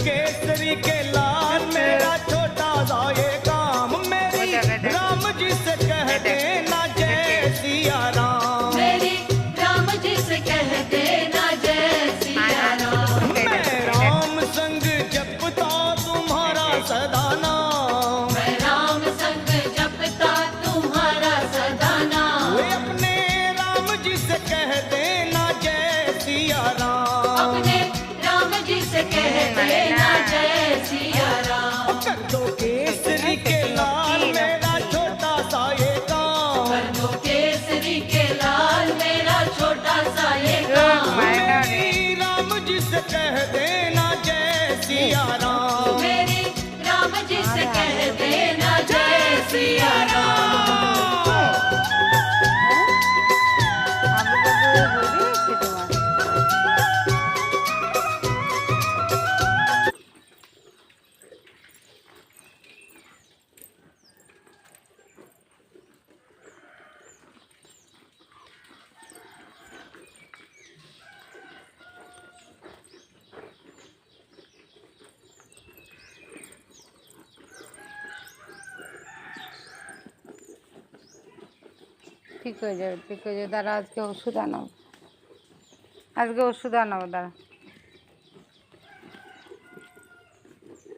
केसरी के लाल मेरा छोटा सा ये काम, मेरी राम जी से कह देना जय सिया राम, मेरी राम जी से कह देना जय सिया राम। मैं राम संग जपता तुम्हारा सदा नाम, मैं राम संग जपता तुम्हारा सदा नाम। वे अपने राम जी से कह देना जय सिया राम, अपने राम जी से कह देना जय सिया राम। कर दो केसरी के लाल मेरा छोटा सा ये काम, कर दो केसरी के लाल मेरा छोटा सा ये काम। मेरी राम जी से कह देना जय सिया राम, मेरी राम जी से कह देना जय सिया राम। ঠিক হয়ে যাবে, ঠিক হয়ে যাবে। দাঁড়া, আজকে ওষুধ আনাবো, আজকে ওষুধ আনাবো, দাঁড়া।